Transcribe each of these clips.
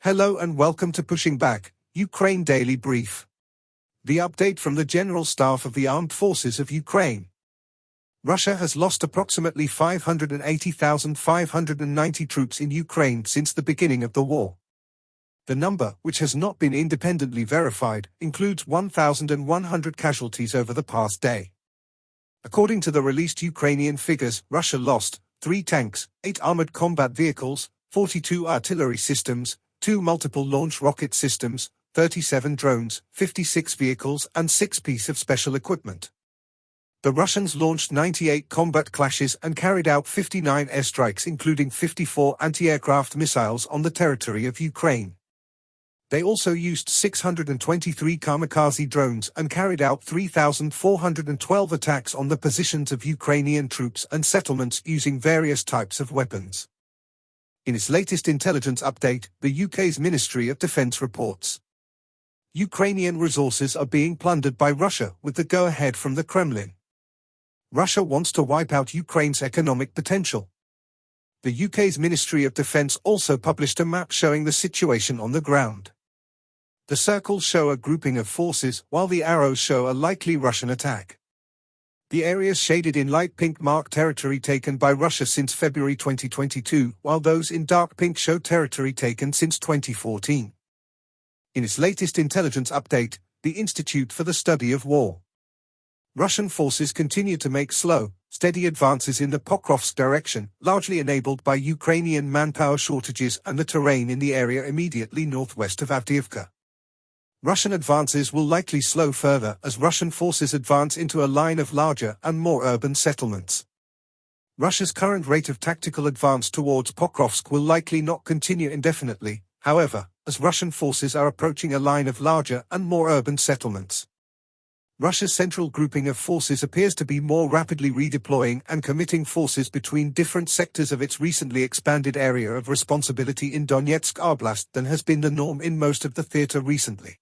Hello and welcome to Pushing Back, Ukraine Daily Brief. The update from the General Staff of the Armed Forces of Ukraine. Russia has lost approximately 580,590 troops in Ukraine since the beginning of the war. The number, which has not been independently verified, includes 1,100 casualties over the past day. According to the released Ukrainian figures, Russia lost 3 tanks, 8 armored combat vehicles, 42 artillery systems, 2 multiple launch rocket systems, 37 drones, 56 vehicles and 6 pieces of special equipment. The Russians launched 98 combat clashes and carried out 59 airstrikes, including 54 anti-aircraft missiles on the territory of Ukraine. They also used 623 kamikaze drones and carried out 3,412 attacks on the positions of Ukrainian troops and settlements using various types of weapons. In its latest intelligence update, the UK's Ministry of Defence reports Ukrainian resources are being plundered by Russia with the go-ahead from the Kremlin. Russia wants to wipe out Ukraine's economic potential. The UK's Ministry of Defence also published a map showing the situation on the ground. The circles show a grouping of forces, while the arrows show a likely Russian attack. The areas shaded in light pink mark territory taken by Russia since February 2022, while those in dark pink show territory taken since 2014. In its latest intelligence update, the Institute for the Study of War. Russian forces continue to make slow, steady advances in the Pokrovsk direction, largely enabled by Ukrainian manpower shortages and the terrain in the area immediately northwest of Avdiivka. Russian advances will likely slow further as Russian forces advance into a line of larger and more urban settlements. Russia's current rate of tactical advance towards Pokrovsk will likely not continue indefinitely, however, as Russian forces are approaching a line of larger and more urban settlements. Russia's central grouping of forces appears to be more rapidly redeploying and committing forces between different sectors of its recently expanded area of responsibility in Donetsk Oblast than has been the norm in most of the theater recently.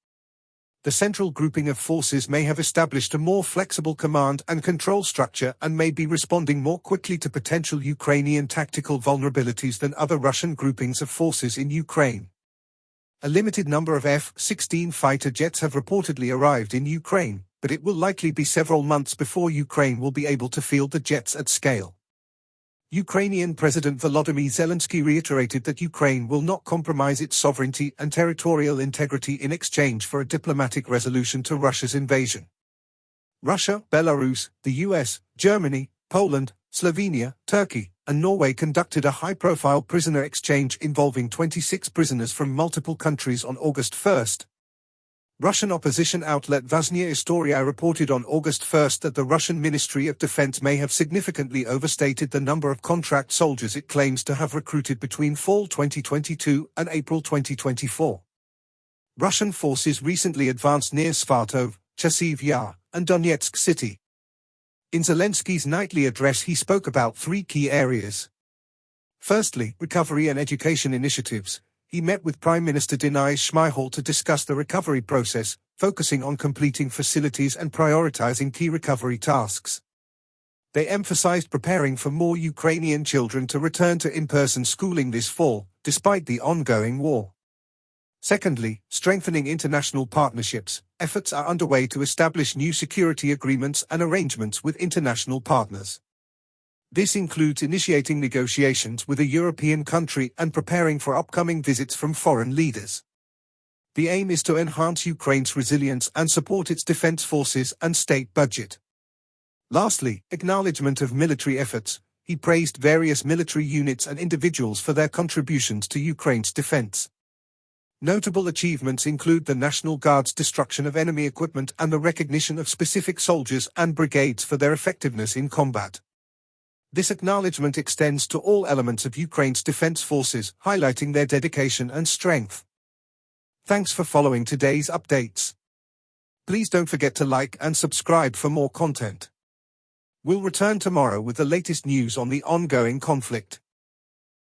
The central grouping of forces may have established a more flexible command and control structure and may be responding more quickly to potential Ukrainian tactical vulnerabilities than other Russian groupings of forces in Ukraine. A limited number of F-16 fighter jets have reportedly arrived in Ukraine, but it will likely be several months before Ukraine will be able to field the jets at scale. Ukrainian President Volodymyr Zelensky reiterated that Ukraine will not compromise its sovereignty and territorial integrity in exchange for a diplomatic resolution to Russia's invasion. Russia, Belarus, the US, Germany, Poland, Slovenia, Turkey, and Norway conducted a high-profile prisoner exchange involving 26 prisoners from multiple countries on August 1. Russian opposition outlet Vazhnya Istoria reported on August 1 that the Russian Ministry of Defense may have significantly overstated the number of contract soldiers it claims to have recruited between fall 2022 and April 2024. Russian forces recently advanced near Svatov, Chasiv Yar, and Donetsk City. In Zelensky's nightly address he spoke about 3 key areas. Firstly, recovery and education initiatives. He met with Prime Minister Denys Shmyhal to discuss the recovery process, focusing on completing facilities and prioritizing key recovery tasks. They emphasized preparing for more Ukrainian children to return to in-person schooling this fall, despite the ongoing war. Secondly, strengthening international partnerships. Efforts are underway to establish new security agreements and arrangements with international partners. This includes initiating negotiations with a European country and preparing for upcoming visits from foreign leaders. The aim is to enhance Ukraine's resilience and support its defense forces and state budget. Lastly, acknowledgement of military efforts. He praised various military units and individuals for their contributions to Ukraine's defense. Notable achievements include the National Guard's destruction of enemy equipment and the recognition of specific soldiers and brigades for their effectiveness in combat. This acknowledgement extends to all elements of Ukraine's defense forces, highlighting their dedication and strength. Thanks for following today's updates. Please don't forget to like and subscribe for more content. We'll return tomorrow with the latest news on the ongoing conflict.